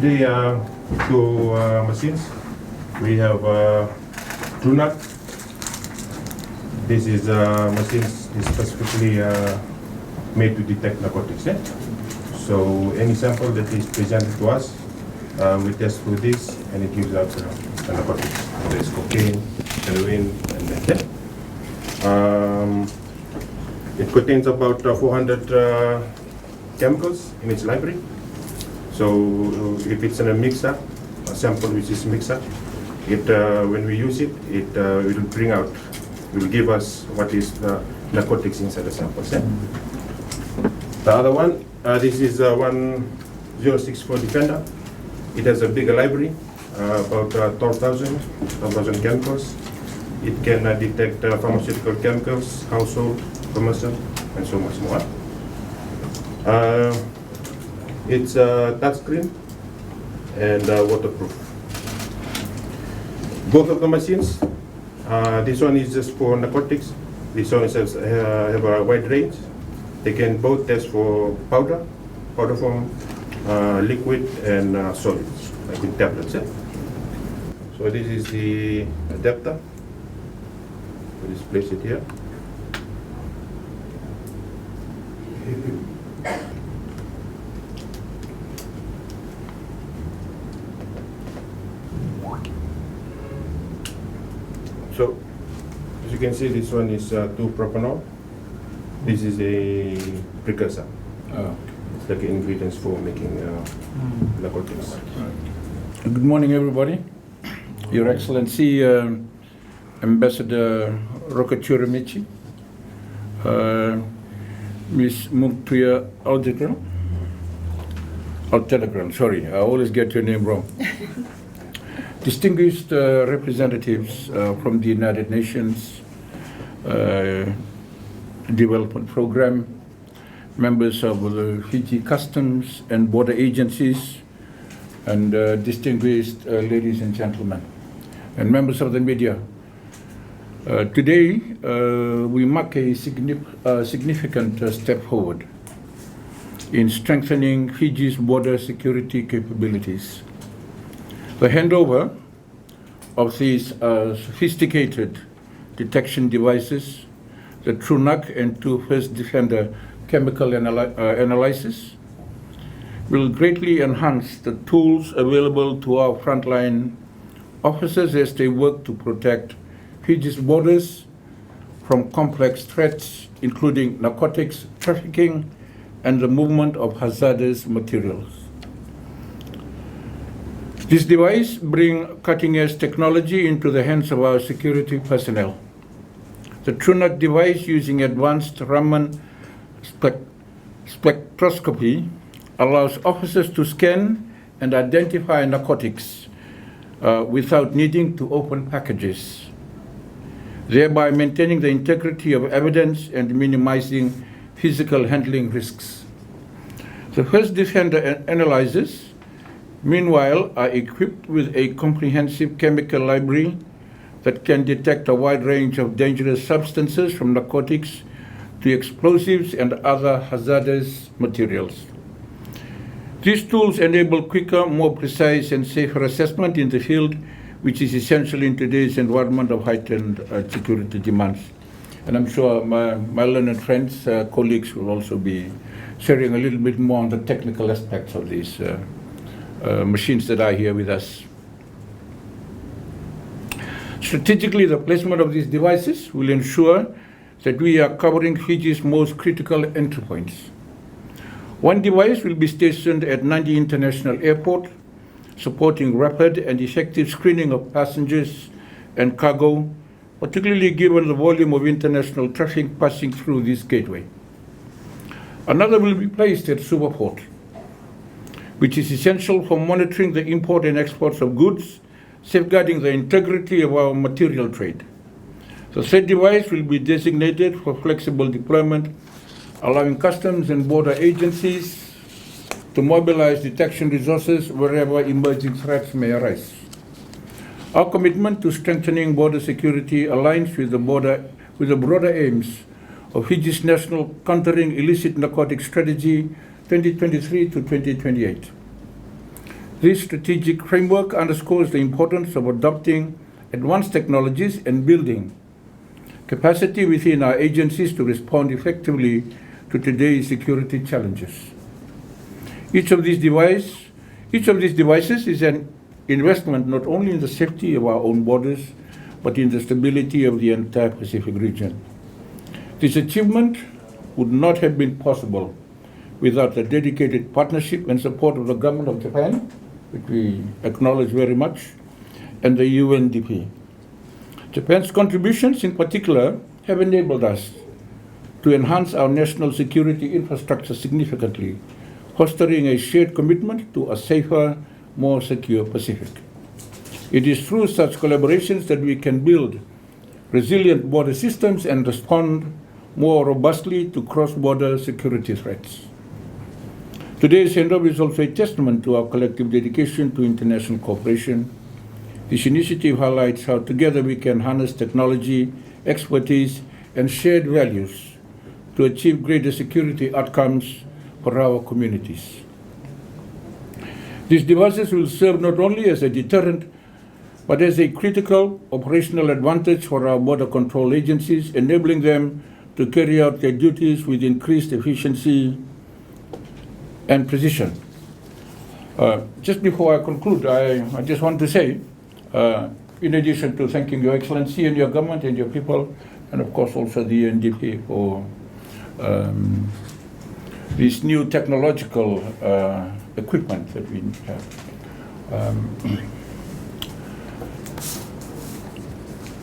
Today, two machines. We have TruNarc. This is machines specifically made to detect narcotics. Yeah? So any sample that is presented to us, we test through this, and it gives out narcotics. There's cocaine, heroin, and that. It contains about 400 chemicals in its library. So if it's in a mixer, a sample which is mixer, when we use it, it will bring out, will give us what is the narcotics inside the samples. Yeah? The other one, this is 1064 Defender. It has a bigger library, about 12,000 chemicals. It can detect pharmaceutical chemicals, household, commercial, and so much more. It's touchscreen and waterproof. Both of the machines, this one is just for narcotics. This one has have a wide range. They can both test for powder form, liquid, and solids, like in tablets. Yeah? So this is the adapter. We just place it here. So, as you can see, this one is 2-propanol. This is a precursor. Oh. It's like ingredients for making narcotics. Good morning, everybody. Your Excellency, Ambassador Rokuichiro Michii, Ms. Munkhtuya Altangerel, sorry, I always get your name wrong. Distinguished representatives from the United Nations Development Program, members of the Fiji Customs and Border Agencies, and distinguished ladies and gentlemen, and members of the media. Today, we mark a significant step forward in strengthening Fiji's border security capabilities. The handover of these sophisticated detection devices, the TruNarc and First Defender chemical analysis, will greatly enhance the tools available to our frontline officers as they work to protect Fiji's borders from complex threats, including narcotics trafficking and the movement of hazardous materials. This device brings cutting-edge technology into the hands of our security personnel. The TruNarc device, using advanced Raman spectroscopy, allows officers to scan and identify narcotics without needing to open packages, thereby maintaining the integrity of evidence and minimizing physical handling risks. The First Defender analyzers, meanwhile, are equipped with a comprehensive chemical library that can detect a wide range of dangerous substances, from narcotics to explosives and other hazardous materials. These tools enable quicker, more precise, and safer assessment in the field, which is essential in today's environment of heightened security demands. And I'm sure my learned friends, colleagues will also be sharing a little bit more on the technical aspects of these machines that are here with us. Strategically, the placement of these devices will ensure that we are covering Fiji's most critical entry points. One device will be stationed at Nadi International Airport, supporting rapid and effective screening of passengers and cargo, particularly given the volume of international traffic passing through this gateway. Another will be placed at Superport, which is essential for monitoring the import and exports of goods, safeguarding the integrity of our material trade. The third device will be designated for flexible deployment, allowing customs and border agencies to mobilize detection resources wherever emerging threats may arise. Our commitment to strengthening border security aligns with the broader aims of Fiji's National Countering Illicit Narcotics Strategy 2023 to 2028. This strategic framework underscores the importance of adopting advanced technologies and building capacity within our agencies to respond effectively to today's security challenges. Each of these devices is an investment not only in the safety of our own borders, but in the stability of the entire Pacific region. This achievement would not have been possible without the dedicated partnership and support of the government of Japan, which we acknowledge very much, and the UNDP. Japan's contributions in particular have enabled us to enhance our national security infrastructure significantly, fostering a shared commitment to a safer, more secure Pacific. It is through such collaborations that we can build resilient border systems and respond more robustly to cross-border security threats. Today's handover is also a testament to our collective dedication to international cooperation. This initiative highlights how together we can harness technology, expertise, and shared values to achieve greater security outcomes for our communities. These devices will serve not only as a deterrent, but as a critical operational advantage for our border control agencies, enabling them to carry out their duties with increased efficiency and precision. Just before I conclude, I just want to say, in addition to thanking Your Excellency and your government and your people, and of course also the UNDP for this new technological equipment that we have.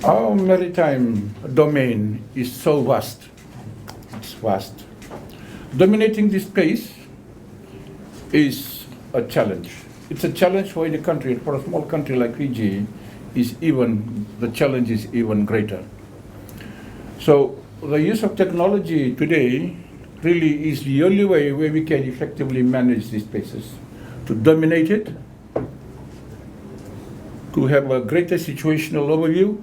Our maritime domain is so vast. It's vast. Dominating this space is a challenge. It's a challenge for any country. For a small country like Fiji, the challenge is even greater. So the use of technology today really is the only way where we can effectively manage these spaces, to dominate it, to have a greater situational overview,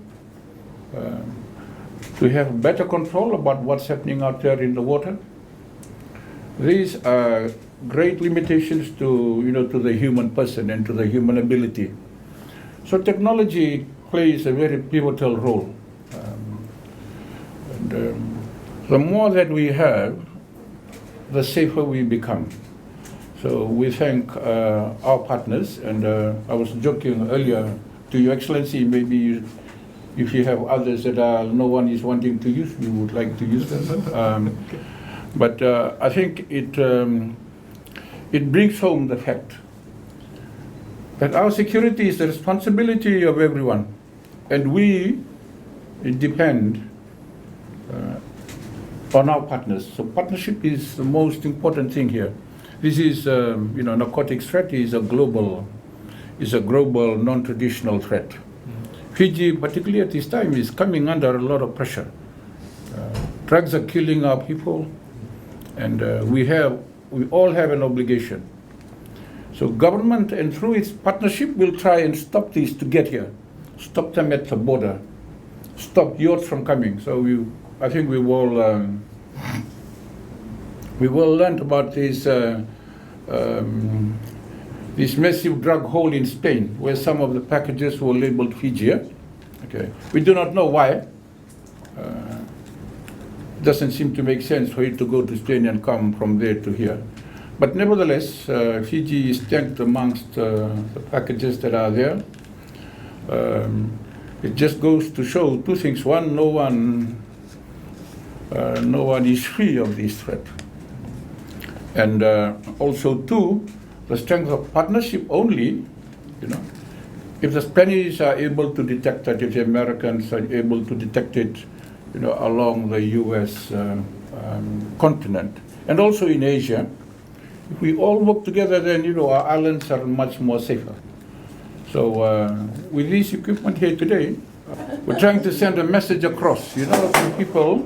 to have better control about what's happening out there in the water. These are great limitations to the human person and to the human ability. So technology plays a very pivotal role. The more that we have, the safer we become. So we thank our partners, and I was joking earlier to Your Excellency, maybe if you have others that no one is wanting to use, we would like to use them. But I think it brings home the fact that our security is the responsibility of everyone, and we depend on our partners. So partnership is the most important thing here. This is, narcotics threat is a global, non-traditional threat. Fiji, particularly at this time, is coming under a lot of pressure. Drugs are killing our people, and we all have an obligation. So government, and through its partnership, will try and stop these to get here, stop them at the border, stop yachts from coming. So I think we all learned about this massive drug hole in Spain, where some of the packages were labeled Fiji. Okay, we do not know why. It doesn't seem to make sense for it to go to Spain and come from there to here. But nevertheless, Fiji is tanked amongst the packages that are there. It just goes to show two things. One, no one is free of this threat. And also two, the strength of partnership only, if the Spanish are able to detect it, if the Americans are able to detect it, along the US continent, and also in Asia, if we all work together, then, our islands are much more safer. So with this equipment here today, we're trying to send a message across, to people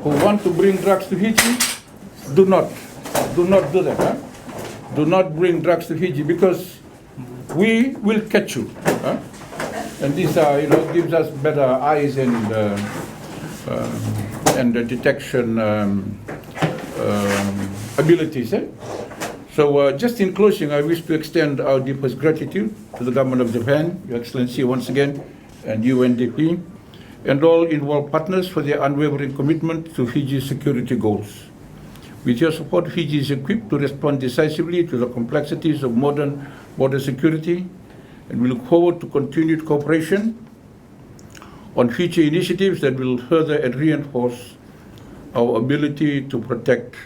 who want to bring drugs to Fiji. Do not do that. Huh? Do not bring drugs to Fiji, because we will catch you. Huh? And this, gives us better eyes and detection abilities. So just in closing, I wish to extend our deepest gratitude to the government of Japan, Your Excellency once again, and UNDP, and all involved partners for their unwavering commitment to Fiji's security goals. With your support, Fiji is equipped to respond decisively to the complexities of modern border security, and we look forward to continued cooperation on future initiatives that will further and reinforce our ability to protect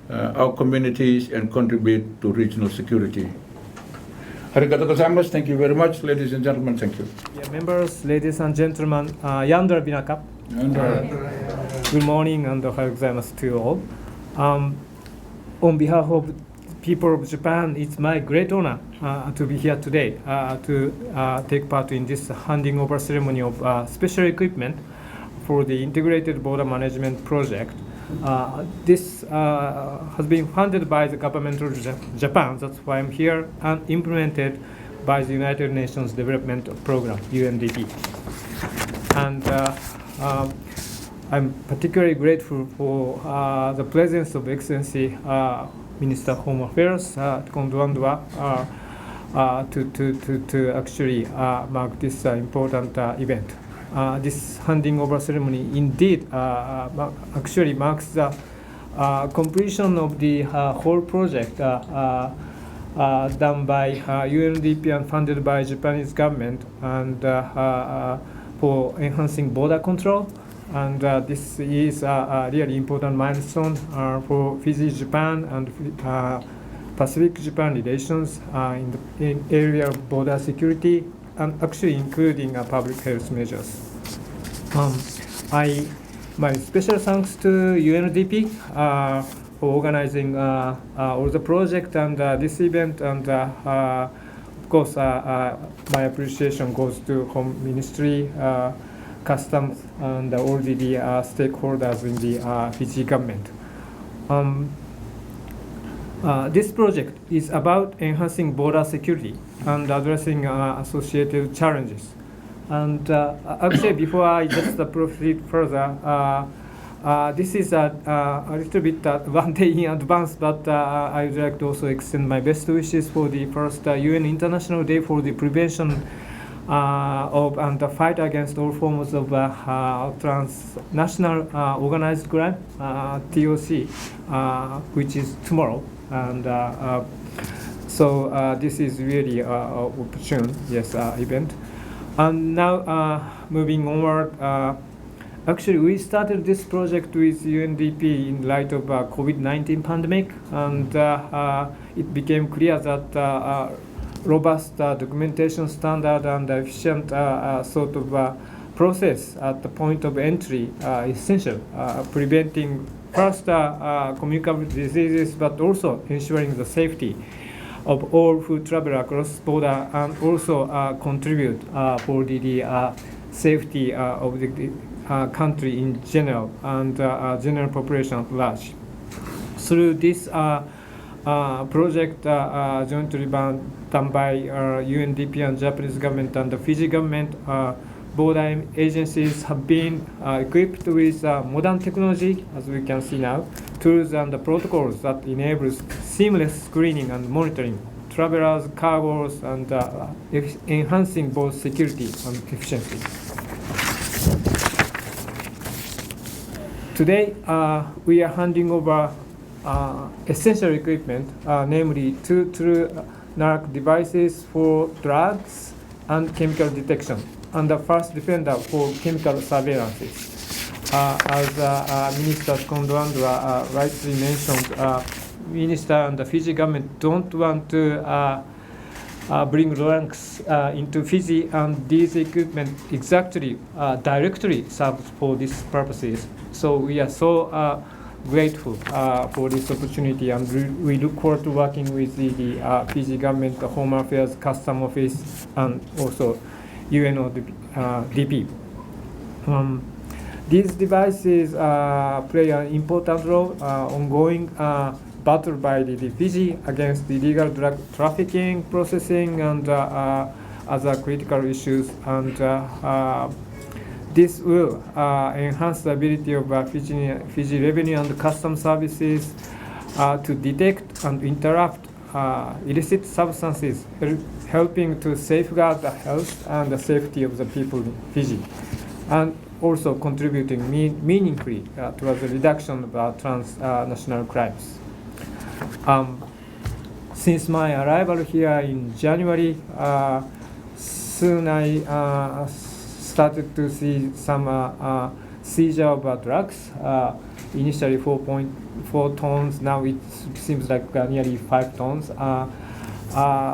our communities and contribute to regional security. Arigatou gozaimasu. Thank you very much, ladies and gentlemen. Thank you. Yeah, members, ladies and gentlemen, Yandra Binaka. Good morning and ohayou gozaimasu to you all. On behalf of the people of Japan, it's my great honor to be here today to take part in this handing over ceremony of special equipment for the Integrated Border Management Project. This has been funded by the government of Japan, that's why I'm here, and implemented by the United Nations Development Program, UNDP. And I'm particularly grateful for the presence of Excellency Minister of Home Affairs, Tikoduadua, to actually mark this important event. This handing over ceremony indeed actually marks the completion of the whole project done by UNDP and funded by Japanese government, and for enhancing border control. And this is a really important milestone for Fiji-Japan and Pacific-Japan relations in the area of border security, and actually including public health measures. My special thanks to UNDP for organizing all the project and this event, and of course my appreciation goes to Home Ministry, Customs, and all the stakeholders in the Fiji government. This project is about enhancing border security and addressing associated challenges. And actually, before I just proceed further, this is a little bit one day in advance, but I would like to also extend my best wishes for the first UN International Day for the prevention of and the fight against all forms of transnational organized crime, TOC, which is tomorrow. And so this is really an opportune event. And now moving onward, actually we started this project with UNDP in light of COVID-19 pandemic, and it became clear that robust documentation standard and efficient sort of process at the point of entry is essential, preventing first communicable diseases, but also ensuring the safety of all who travel across border, and also contribute for the safety of the country in general and general population at large. Through this project jointly done by UNDP and Japanese government and the Fiji government, border agencies have been equipped with modern technology, as we can see now, tools and the protocols that enables seamless screening and monitoring travelers, cargoes, and enhancing both security and efficiency. Today, we are handing over essential equipment, namely two TruNarc devices for drugs and chemical detection, and the First Defender for chemical surveillance. As Minister Tikoduadua rightly mentioned, Minister and the Fiji government don't want to bring drugs into Fiji, and these equipment exactly directly serves for these purposes. So we are so grateful for this opportunity, and we look forward to working with the Fiji government, the Home Affairs, Custom Office, and also UNDP. These devices play an important role ongoing battle by the Fiji against illegal drug trafficking, processing, and other critical issues, and this will enhance the ability of Fiji revenue and custom services to detect and interrupt illicit substances, helping to safeguard the health and the safety of the people in Fiji, and also contributing meaningfully towards the reduction of transnational crimes. Since my arrival here in January, soon I started to see some seizure of drugs. Initially 4.4 tons, now it seems like nearly 5 tons.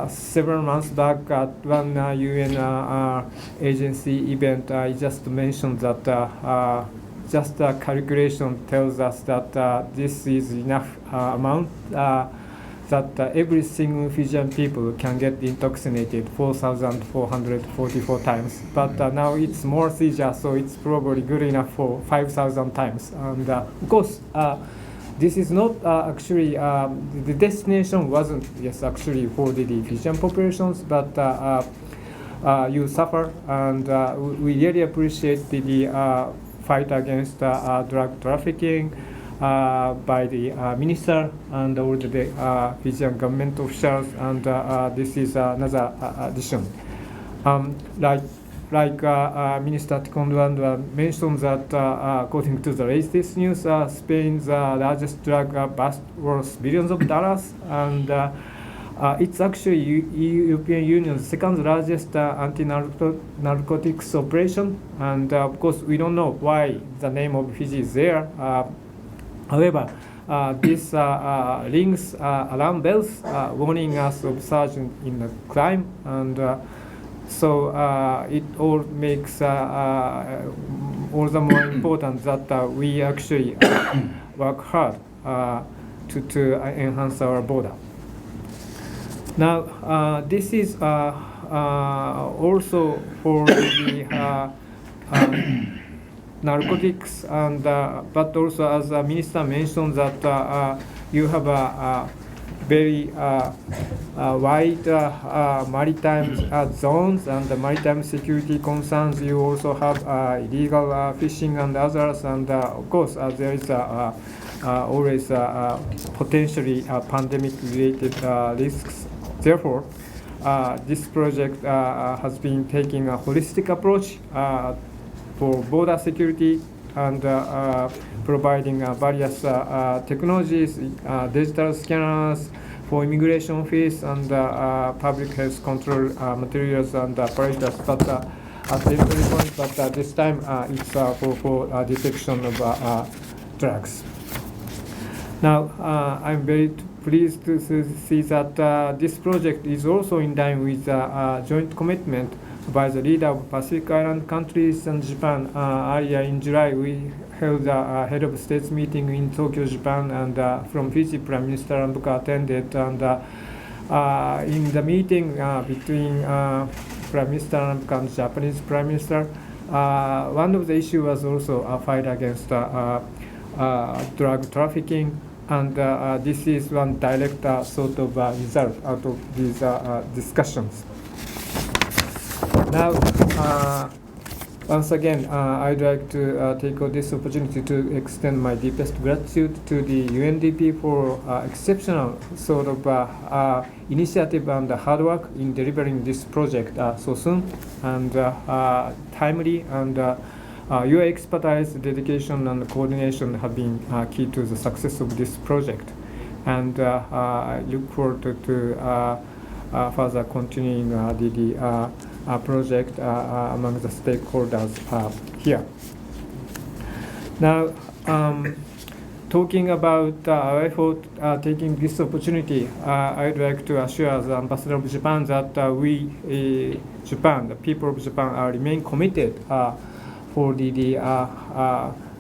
Several months back at one UN agency event, I just mentioned that just a calculation tells us that this is enough amount that every single Fijian people can get intoxicated 4,444 times. But now it's more seizure, so it's probably good enough for 5,000 times. And of course, this is not actually, the destination wasn't actually for the Fijian populations, but you suffer, and we really appreciate the fight against drug trafficking by the minister and all the Fijian government officials, and this is another addition. Like Minister Tikoduadua mentioned that according to the latest news, Spain's largest drug bust worth billions of dollars, and it's actually European Union's second largest anti-narcotics operation, and of course we don't know why the name of Fiji is there. However, this rings alarm bells warning us of surge in the crime, and so it all makes all the more important that we actually work hard to enhance our border. Now, this is also for the narcotics, and but also as the minister mentioned that you have a very wide maritime zones and the maritime security concerns. You also have illegal fishing and others, and of course there is always potentially pandemic-related risks. Therefore, this project has been taking a holistic approach for border security and providing various technologies, digital scanners for immigration office, and public health control materials and apparatus. But at every point, but this time it's for detection of drugs. Now, I'm very pleased to see that this project is also in line with joint commitment by the leader of Pacific Island countries and Japan. Earlier in July, we held a head of states meeting in Tokyo, Japan, and from Fiji, Prime Minister Ambuka attended. And in the meeting between Prime Minister Ambuka and Japanese Prime Minister, one of the issues was also a fight against drug trafficking. And this is one direct sort of result out of these discussions. Now, once again, I'd like to take this opportunity to extend my deepest gratitude to the UNDP for exceptional sort of initiative and hard work in delivering this project so soon and timely, and your expertise, dedication, and coordination have been key to the success of this project. And I look forward to further continuing the project among the stakeholders here. Now, talking about our effort, taking this opportunity, I'd like to assure the Ambassador of Japan that Japan, the people of Japan, remain committed for the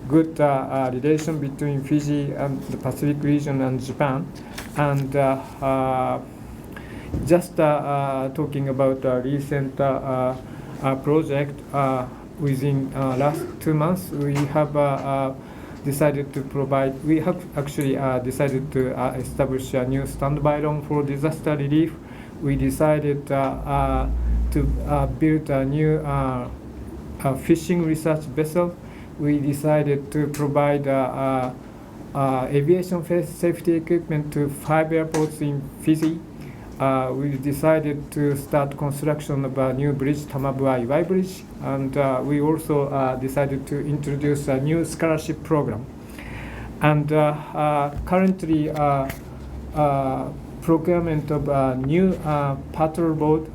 good relation between Fiji and the Pacific region and Japan. And just talking about a recent project, within last 2 months, we have decided to provide, we have actually decided to establish a new standby loan for disaster relief. We decided to build a new fishing research vessel. We decided to provide aviation safety equipment to 5 airports in Fiji. we decided to start construction of a new bridge, Tamabuai Bridge, and we also decided to introduce a new scholarship program. And currently, procurement of a new patrol boat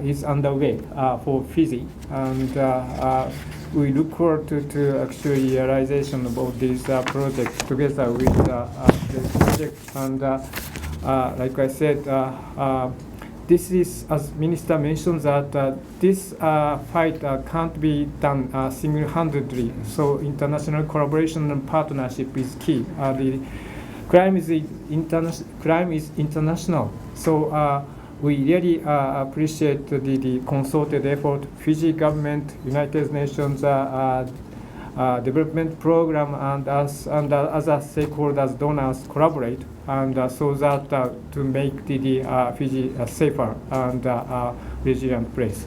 is underway for Fiji, and we look forward to actually realization of this project together with this project. And like I said, this is, as Minister mentioned, that this fight can't be done single-handedly. So international collaboration and partnership is key. The crime is international. So we really appreciate the concerted effort. Fiji government, United Nations development program, and us and other stakeholders, donors collaborate, and so that to make the Fiji a safer and resilient place.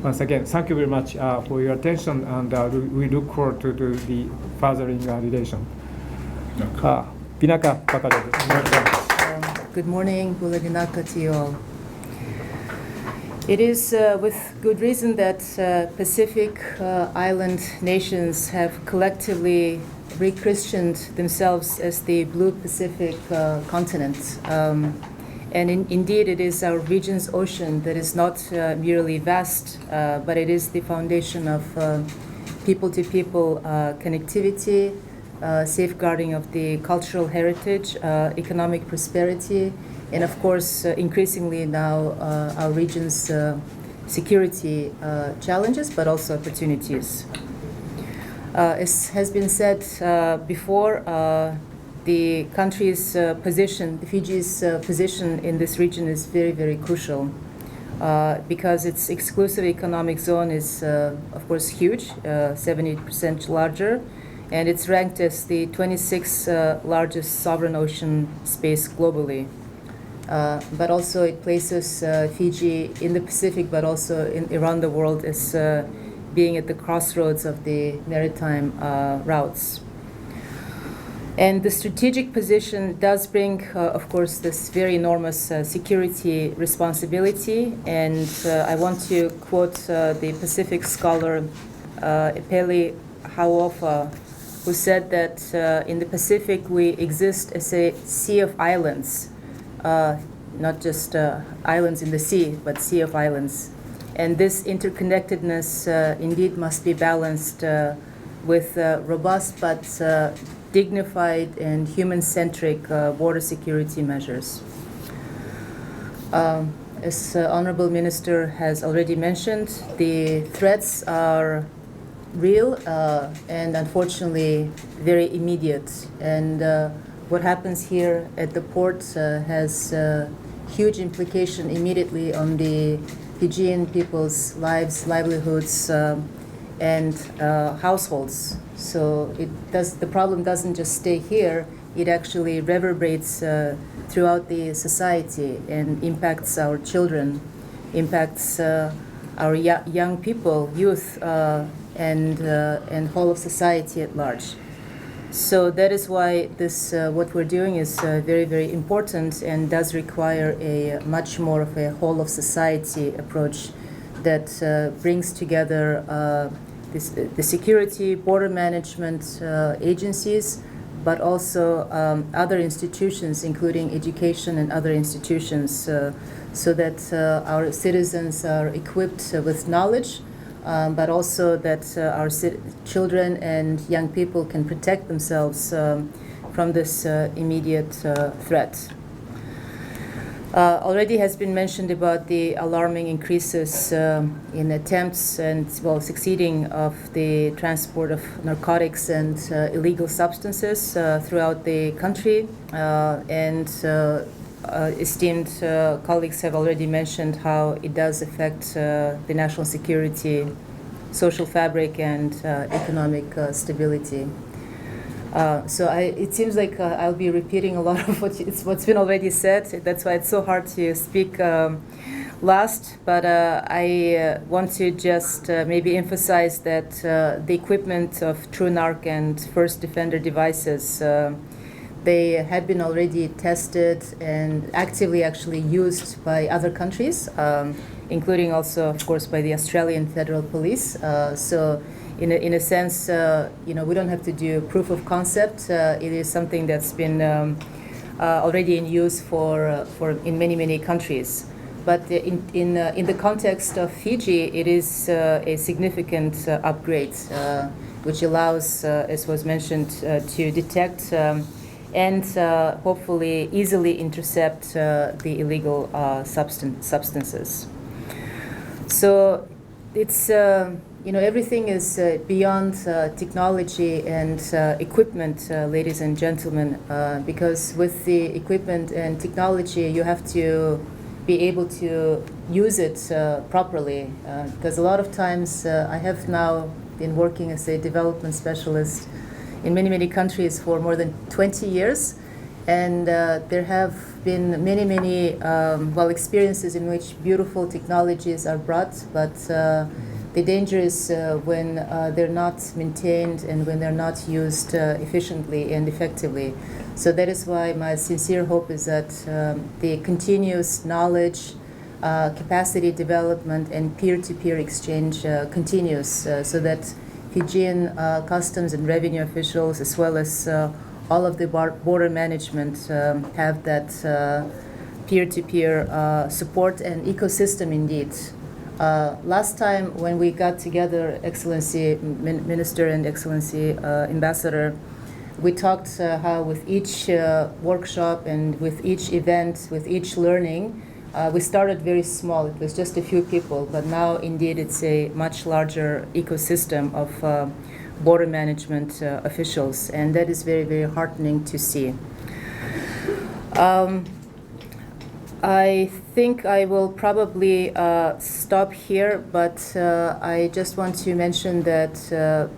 Once again, thank you very much for your attention, and we look forward to the furthering relation. Binaka Pakadesu. Good morning, Bulaginaka to you all. It is with good reason that Pacific island nations have collectively rechristened themselves as the Blue Pacific continent. And indeed, it is our region's ocean that is not merely vast, but it is the foundation of people-to-people connectivity, safeguarding of the cultural heritage, economic prosperity, and of course, increasingly now, our region's security challenges, but also opportunities. As has been said before, the country's position, Fiji's position in this region is very, very crucial because its exclusive economic zone is, of course, huge, 70% larger, and it's ranked as the 26th largest sovereign ocean space globally. But also it places Fiji in the Pacific, but also around the world as being at the crossroads of the maritime routes. And the strategic position does bring, of course, this very enormous security responsibility. And I want to quote the Pacific scholar Epeli Hauofa, who said that in the Pacific we exist as a sea of islands, not just islands in the sea, but sea of islands. And this interconnectedness indeed must be balanced with robust but dignified and human-centric border security measures. As Honorable Minister has already mentioned, the threats are real and unfortunately very immediate. And what happens here at the port has huge implication immediately on the Fijian people's lives, livelihoods, and households. So the problem doesn't just stay here, it actually reverberates throughout the society and impacts our children, impacts our young people, youth, and whole of society at large. So that is why this what we're doing is very, very important and does require a much more of a whole of society approach that brings together the security, border management agencies, but also other institutions, including education and other institutions, so that our citizens are equipped with knowledge, but also that our children and young people can protect themselves from this immediate threat. Already has been mentioned about the alarming increases in attempts and, well, succeeding of the transport of narcotics and illegal substances throughout the country. And esteemed colleagues have already mentioned how it does affect the national security, social fabric, and economic stability. So it seems like I'll be repeating a lot of what's been already said. That's why it's so hard to speak last. But I want to just maybe emphasize that the equipment of TruNarc and First Defender devices They had been already tested and actively actually used by other countries, including also, of course, by the Australian Federal Police. So in a sense, we don't have to do proof of concept. It is something that's been already in use for in many countries. But in the context of Fiji, it is a significant upgrade, which allows, as was mentioned, to detect and hopefully easily intercept the illegal substances. So it's everything is beyond technology and equipment, ladies and gentlemen, because with the equipment and technology, you have to be able to use it properly. Because a lot of times, I have now been working as a development specialist in many countries for more than 20 years, and there have been many experiences in which beautiful technologies are brought, but the danger is when they're not maintained and when they're not used efficiently and effectively. So that is why my sincere hope is that the continuous knowledge, capacity development, and peer-to-peer exchange continues, so that Fijian customs and revenue officials, as well as all of the border management, have that peer-to-peer support and ecosystem indeed. Last time when we got together, Excellency Minister and Excellency Ambassador, we talked how with each workshop and with each event, with each learning, we started very small. It was just a few people, but now indeed it's a much larger ecosystem of border management officials, and that is very heartening to see. I think I will probably stop here, but I just want to mention that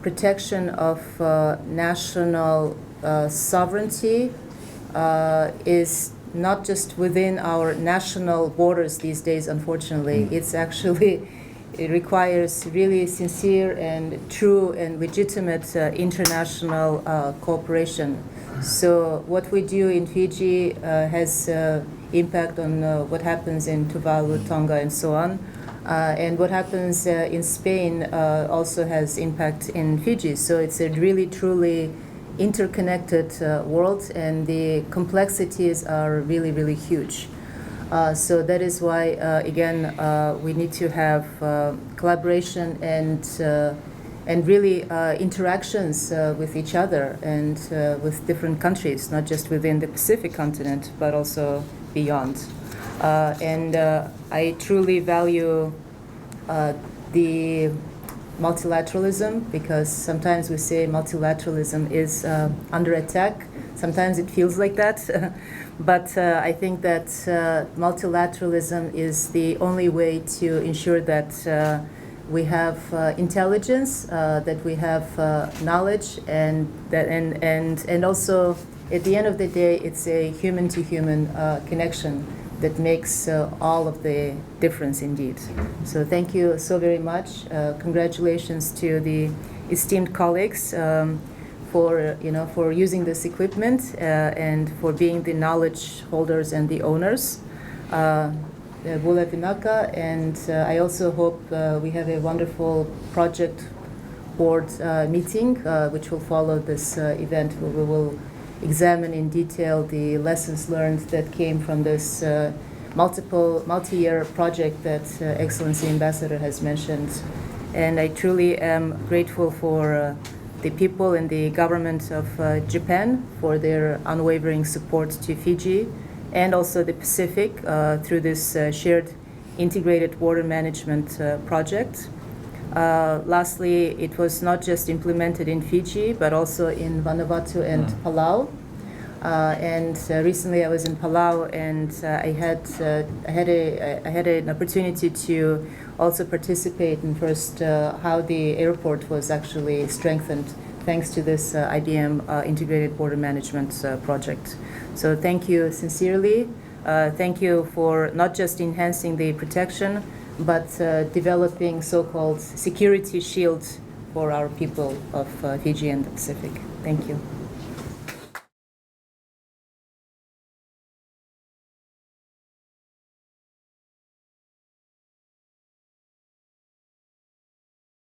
protection of national sovereignty is not just within our national borders these days, unfortunately. It's actually, it requires really sincere and true and legitimate international cooperation. So what we do in Fiji has impact on what happens in Tuvalu, Tonga, and so on. And what happens in Spain also has impact in Fiji. So it's a really, truly interconnected world, and the complexities are really huge. So that is why, again, we need to have collaboration and really interactions with each other and with different countries, not just within the Pacific continent, but also beyond. And I truly value the multilateralism, because sometimes we say multilateralism is under attack. Sometimes it feels like that. But I think that multilateralism is the only way to ensure that we have intelligence, that we have knowledge, and also at the end of the day, it's a human-to-human connection that makes all of the difference indeed. So thank you so very much. Congratulations to the esteemed colleagues for using this equipment and for being the knowledge holders and the owners. Bula Vinaka, and I also hope we have a wonderful project board meeting which will follow this event, where we will examine in detail the lessons learned that came from this multi-year project that Excellency Ambassador has mentioned. And I truly am grateful for the people and the government of Japan for their unwavering support to Fiji and also the Pacific through this shared integrated water management project. Lastly, it was not just implemented in Fiji, but also in Vanuatu and Palau. And recently, I was in Palau, and I had an opportunity to also participate in first how the airport was actually strengthened thanks to this IBM integrated border management project. So thank you sincerely. Thank you for not just enhancing the protection, but developing so-called security shields for our people of Fiji and the Pacific. Thank you.